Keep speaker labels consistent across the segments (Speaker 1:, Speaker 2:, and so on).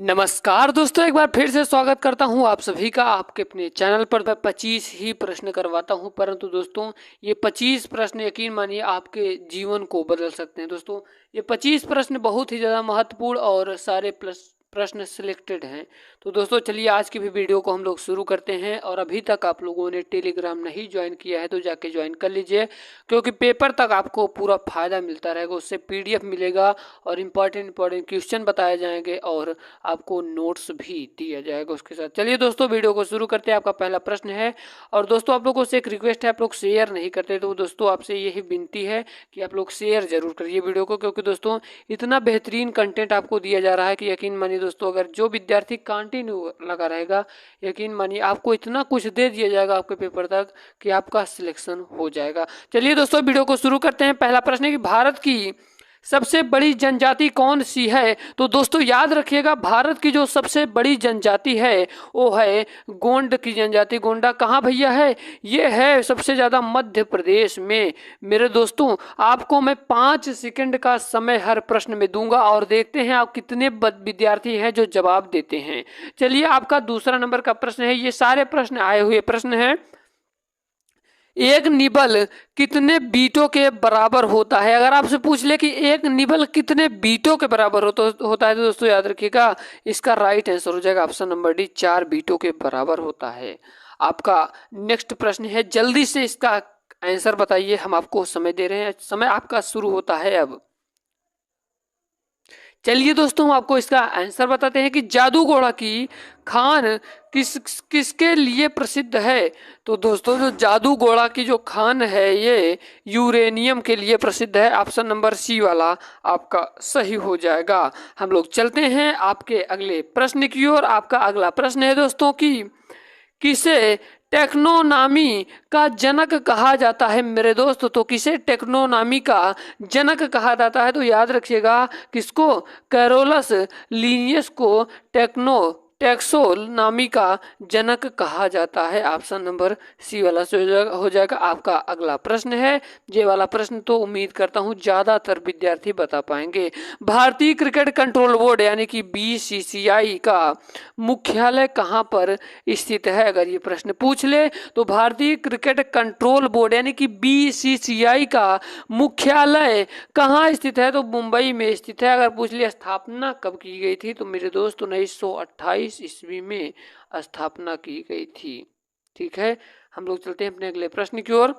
Speaker 1: नमस्कार दोस्तों, एक बार फिर से स्वागत करता हूं आप सभी का आपके अपने चैनल पर। मैं 25 ही प्रश्न करवाता हूं, परंतु दोस्तों ये 25 प्रश्न यकीन मानिए आपके जीवन को बदल सकते हैं। दोस्तों ये 25 प्रश्न बहुत ही ज़्यादा महत्वपूर्ण और सारे प्रश्न सिलेक्टेड हैं। तो दोस्तों चलिए आज की भी वीडियो को हम लोग शुरू करते हैं। और अभी तक आप लोगों ने टेलीग्राम नहीं ज्वाइन किया है तो जाके ज्वाइन कर लीजिए, क्योंकि पेपर तक आपको पूरा फायदा मिलता रहेगा। उससे पीडीएफ मिलेगा और इम्पॉर्टेंट क्वेश्चन बताए जाएंगे और आपको नोट्स भी दिया जाएगा उसके साथ। चलिए दोस्तों वीडियो को शुरू करते हैं। आपका पहला प्रश्न है, और दोस्तों आप लोगों से एक रिक्वेस्ट है, आप लोग शेयर नहीं करते तो दोस्तों आपसे यही विनती है कि आप लोग शेयर जरूर करिए वीडियो को, क्योंकि दोस्तों इतना बेहतरीन कंटेंट आपको दिया जा रहा है कि यकीन मानिए दोस्तों, अगर जो विद्यार्थी कंटिन्यू लगा रहेगा यकीन मानिए आपको इतना कुछ दे दिया जाएगा आपके पेपर तक कि आपका सिलेक्शन हो जाएगा। चलिए दोस्तों वीडियो को शुरू करते हैं। पहला प्रश्न है कि भारत की सबसे बड़ी जनजाति कौन सी है? तो दोस्तों याद रखिएगा, भारत की जो सबसे बड़ी जनजाति है वो है गोंड की जनजाति। गोंडा कहाँ भैया है? ये है सबसे ज़्यादा मध्य प्रदेश में। मेरे दोस्तों आपको मैं 5 सेकंड का समय हर प्रश्न में दूंगा और देखते हैं आप कितने विद्यार्थी हैं जो जवाब देते हैं। चलिए आपका दूसरा नंबर का प्रश्न है, ये सारे प्रश्न आए हुए प्रश्न हैं। एक निबल कितने बीटों के बराबर होता है? अगर आपसे पूछ ले कि एक निबल कितने बीटों के बराबर होता है तो दोस्तों याद रखिएगा इसका राइट आंसर हो जाएगा ऑप्शन नंबर डी, 4 बीटों के बराबर होता है। आपका नेक्स्ट प्रश्न है, जल्दी से इसका आंसर बताइए, हम आपको समय दे रहे हैं, समय आपका शुरू होता है अब। चलिए दोस्तों हम आपको इसका आंसर बताते हैं कि जादू घोड़ा की खान किसके लिए प्रसिद्ध है? तो दोस्तों जो जादू घोड़ा की जो खान है ये यूरेनियम के लिए प्रसिद्ध है। ऑप्शन नंबर सी वाला आपका सही हो जाएगा। हम लोग चलते हैं आपके अगले प्रश्न की ओर। आपका अगला प्रश्न है दोस्तों कि किसे टेक्नोनॉमी का जनक कहा जाता है? मेरे दोस्त तो किसे टेक्नोनॉमी का जनक कहा जाता है? तो याद रखिएगा किसको? कैरोलस लीनियस को टेक्सोनॉमी का जनक कहा जाता है। ऑप्शन नंबर सी वाला से हो जाएगा। आपका अगला प्रश्न है, ये वाला प्रश्न तो उम्मीद करता हूं ज्यादातर विद्यार्थी बता पाएंगे। भारतीय क्रिकेट कंट्रोल बोर्ड यानी कि बीसीसीआई का मुख्यालय कहां पर स्थित है? अगर ये प्रश्न पूछ ले तो भारतीय क्रिकेट कंट्रोल बोर्ड यानी कि बीसीसीआई का मुख्यालय कहाँ स्थित है? तो मुंबई में स्थित है। अगर पूछ लिया स्थापना कब की गई थी तो मेरे दोस्त 1928 ईस्वी में स्थापना की गई थी। ठीक है, हम लोग चलते हैं अपने अगले प्रश्न की ओर।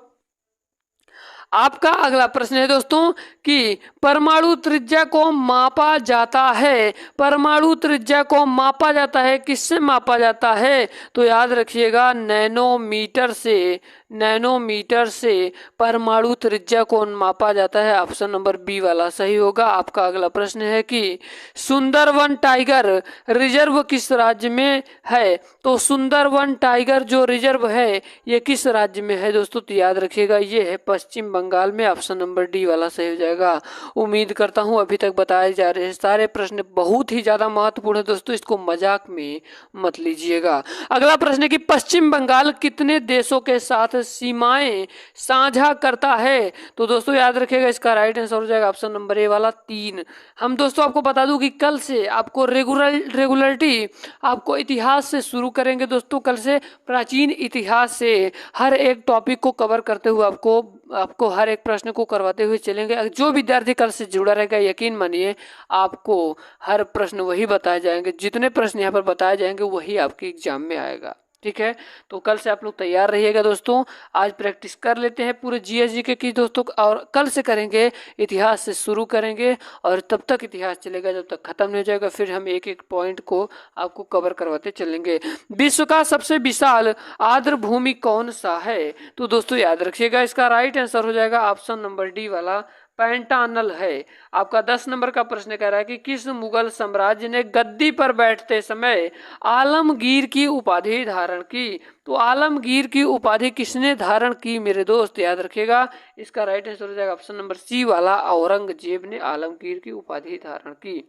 Speaker 1: आपका अगला प्रश्न है दोस्तों कि परमाणु त्रिज्या को मापा जाता है। परमाणु त्रिज्या को मापा जाता है, किससे मापा जाता है? तो याद रखिएगा नैनोमीटर से। नैनोमीटर से परमाणु त्रिज्या को मापा जाता है। ऑप्शन नंबर बी वाला सही होगा। आपका अगला प्रश्न है कि सुंदरवन टाइगर रिजर्व किस राज्य में है? तो सुंदरवन टाइगर जो रिजर्व है ये किस राज्य में है दोस्तों? तो याद रखिएगा ये है पश्चिम बंगाल में। ऑप्शन नंबर डी वाला सही हो जाएगा। उम्मीद करता हूं अभी तक बताए जा रहे सारे प्रश्न बहुत ही ज्यादा महत्वपूर्ण है दोस्तों, इसको मजाक में मत लीजिएगा। अगला प्रश्न है कि पश्चिम बंगाल कितने देशों के साथ सीमाएं साझा करता है? तो दोस्तों याद रखिएगा इसका राइट आंसर हो जाएगा ऑप्शन नंबर ए वाला 3। हम दोस्तों आपको बता दूं कि कल से आपको रेगुलरिटी आपको इतिहास से शुरू करेंगे दोस्तों। कल से प्राचीन इतिहास से हर एक टॉपिक को कवर करते हुए आपको हर एक प्रश्न को करवाते हुए चलेंगे। जो विद्यार्थी कल से जुड़ा रहेगा यकीन मानिए आपको हर प्रश्न वही बताए जाएंगे, जितने प्रश्न यहाँ पर बताए जाएंगे वही आपके एग्जाम में आएगा। ठीक है, तो कल से आप लोग तैयार रहिएगा दोस्तों। आज प्रैक्टिस कर लेते हैं पूरे जीएसजी की दोस्तों, और कल से करेंगे इतिहास से शुरू करेंगे और तब तक इतिहास चलेगा जब तक खत्म नहीं हो जाएगा। फिर हम एक एक पॉइंट को आपको कवर करवाते चलेंगे। विश्व का सबसे विशाल आर्द्र भूमि कौन सा है? तो दोस्तों याद रखिएगा इसका राइट आंसर हो जाएगा ऑप्शन नंबर डी वाला पैंटानल है। आपका 10 नंबर का प्रश्न कह रहा है कि किस मुगल साम्राज्य ने गद्दी पर बैठते समय आलमगीर की उपाधि धारण की? तो आलमगीर की उपाधि किसने धारण की मेरे दोस्त? याद रखिएगा इसका राइट आंसर हो जाएगा ऑप्शन नंबर सी वाला औरंगजेब ने आलमगीर की उपाधि धारण की।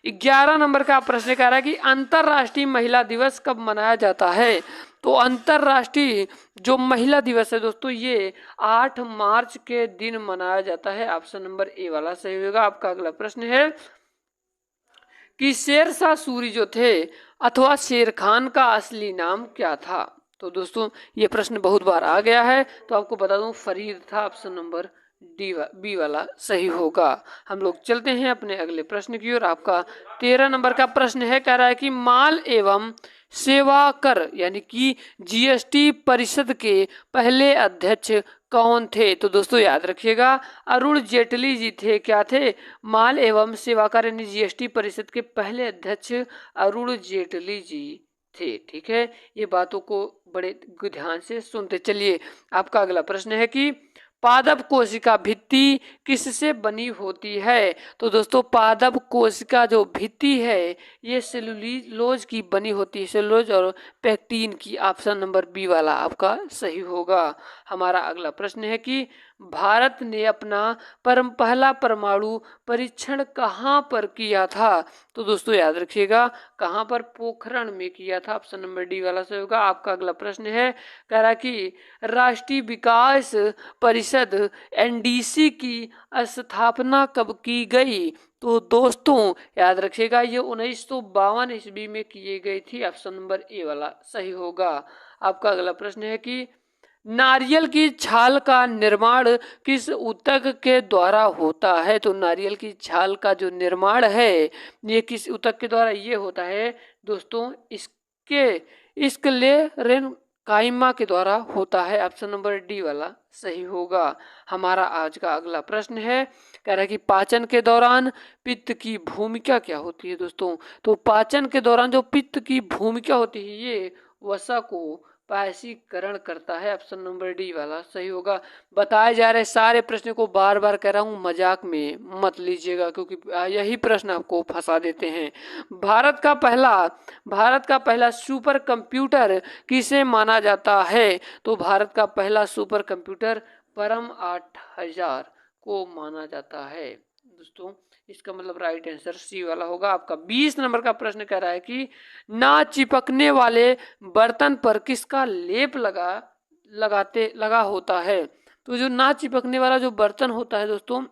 Speaker 1: 11 नंबर का प्रश्न कह रहा है कि अंतरराष्ट्रीय महिला दिवस कब मनाया जाता है? तो अंतरराष्ट्रीय जो महिला दिवस है दोस्तों ये 8 मार्च के दिन मनाया जाता है। ऑप्शन नंबर ए वाला सही होगा। आपका अगला प्रश्न है कि शेरशाह सूरी जो थे अथवा शेर खान का असली नाम क्या था। तो दोस्तों ये प्रश्न बहुत बार आ गया है, तो आपको बता दूं फरीद था, ऑप्शन नंबर बी वाला सही होगा। हम लोग चलते हैं अपने अगले प्रश्न की ओर। आपका 13 नंबर का प्रश्न है, कह रहा है कि माल एवं सेवा कर यानी कि जीएसटी परिषद के पहले अध्यक्ष कौन थे। तो दोस्तों याद रखिएगा अरुण जेटली जी थे। क्या थे? माल एवं सेवा कर यानी जीएसटी परिषद के पहले अध्यक्ष अरुण जेटली जी थे। ठीक है, ये बातों को बड़े ध्यान से सुनते चलिए। आपका अगला प्रश्न है कि पादप कोशिका भित्ति किससे बनी होती है। तो दोस्तों पादप कोशिका जो भित्ति है ये सेलुलोज की बनी होती है, सेलुलोज और पेक्टिन की। ऑप्शन नंबर बी वाला आपका सही होगा। हमारा अगला प्रश्न है कि भारत ने अपना पहला परमाणु परीक्षण कहाँ पर किया था। तो दोस्तों याद रखिएगा कहाँ पर? पोखरण में किया था। ऑप्शन नंबर डी वाला सही होगा। आपका अगला प्रश्न है, कह रहा कि राष्ट्रीय विकास परिषद एनडीसी की स्थापना कब की गई। तो दोस्तों याद रखिएगा ये 1952 ईस्वी में की गई थी। ऑप्शन नंबर ए वाला सही होगा। आपका अगला प्रश्न है कि नारियल की छाल का निर्माण किस ऊतक के द्वारा होता है। तो नारियल की छाल का जो निर्माण है ये किस ऊतक के द्वारा ये होता है दोस्तों? स्क्लेरेनकाइमा के द्वारा होता है। ऑप्शन नंबर डी वाला सही होगा। हमारा आज का अगला प्रश्न है, कह रहा है कि पाचन के दौरान पित्त की भूमिका क्या होती है। दोस्तों तो पाचन के दौरान जो पित्त की भूमिका होती है ये वसा को पायसीकरण करता है। ऑप्शन नंबर डी वाला सही होगा। बताए जा रहे सारे प्रश्नों को बार बार कह रहा हूँ, मजाक में मत लीजिएगा क्योंकि यही प्रश्न आपको फंसा देते हैं। भारत का पहला सुपर कंप्यूटर किसे माना जाता है। तो भारत का पहला सुपर कंप्यूटर परम 8000 को माना जाता है। दोस्तों इसका मतलब राइट आंसर सी वाला होगा। आपका 20 नंबर का प्रश्न कह रहा है कि ना चिपकने वाले बर्तन पर किसका लेप लगा होता है। तो जो ना चिपकने वाला जो बर्तन होता है दोस्तों,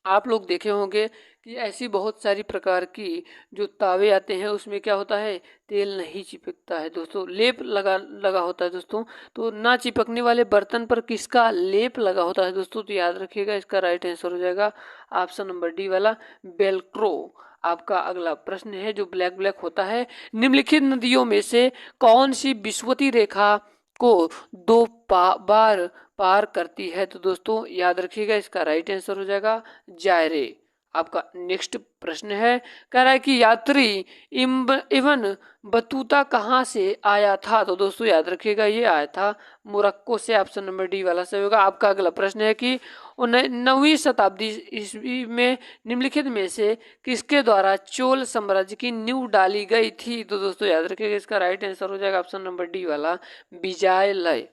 Speaker 1: आप लोग देखे होंगे कि ऐसी बहुत सारी प्रकार की जो तावे आते हैं उसमें क्या होता है, तेल नहीं चिपकता है दोस्तों, लेप लगा होता है दोस्तों। तो ना चिपकने वाले बर्तन पर किसका लेप लगा होता है दोस्तों? तो याद रखिएगा इसका राइट आंसर हो जाएगा ऑप्शन नंबर डी वाला वेल्क्रो। आपका अगला प्रश्न है जो ब्लैक होता है, निम्नलिखित नदियों में से कौन सी विषुवती रेखा को दो बार पार करती है। तो दोस्तों याद रखिएगा इसका राइट आंसर हो जाएगा जायरे। आपका नेक्स्ट प्रश्न है, कह रहा है कि यात्री इब्न बतूता कहाँ से आया था। तो दोस्तों याद रखिएगा ये आया था मोरक्को से। ऑप्शन नंबर डी वाला सही होगा। आपका अगला प्रश्न है कि 9वीं शताब्दी ईस्वी में निम्नलिखित में से किसके द्वारा चोल साम्राज्य की नींव डाली गई थी। तो दोस्तों याद रखिएगा इसका राइट आंसर हो जाएगा ऑप्शन नंबर डी वाला विजयालय।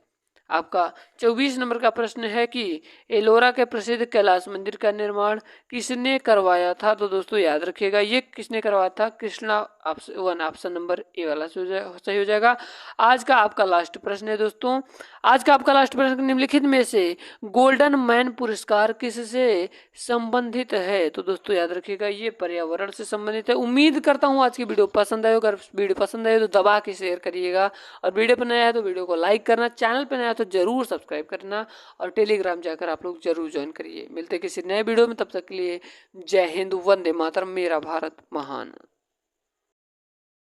Speaker 1: आपका 24 नंबर का प्रश्न है कि एलोरा के प्रसिद्ध कैलाश मंदिर का निर्माण किसने करवाया था। तो दोस्तों याद रखिएगा ये किसने करवाया था, कृष्णा। ऑप्शन नंबर ए वाला सही हो जाएगा। आज का आपका लास्ट प्रश्न है दोस्तों, आज का आपका लास्ट प्रश्न, निम्नलिखित में से गोल्डन मैन पुरस्कार किससे संबंधित है। तो दोस्तों याद रखिएगा ये पर्यावरण से संबंधित है। उम्मीद करता हूँ आज की वीडियो पसंद आए। अगर वीडियो पसंद आए तो दबा के शेयर करिएगा, और वीडियो पर नया है तो वीडियो को लाइक करना, चैनल पर नया है तो जरूर सब्सक्राइब करना, और टेलीग्राम जाकर आप लोग जरूर ज्वाइन करिए। मिलते किसी नए वीडियो में, तब तक के लिए जय हिंद, वंदे मातरम, मेरा भारत महान।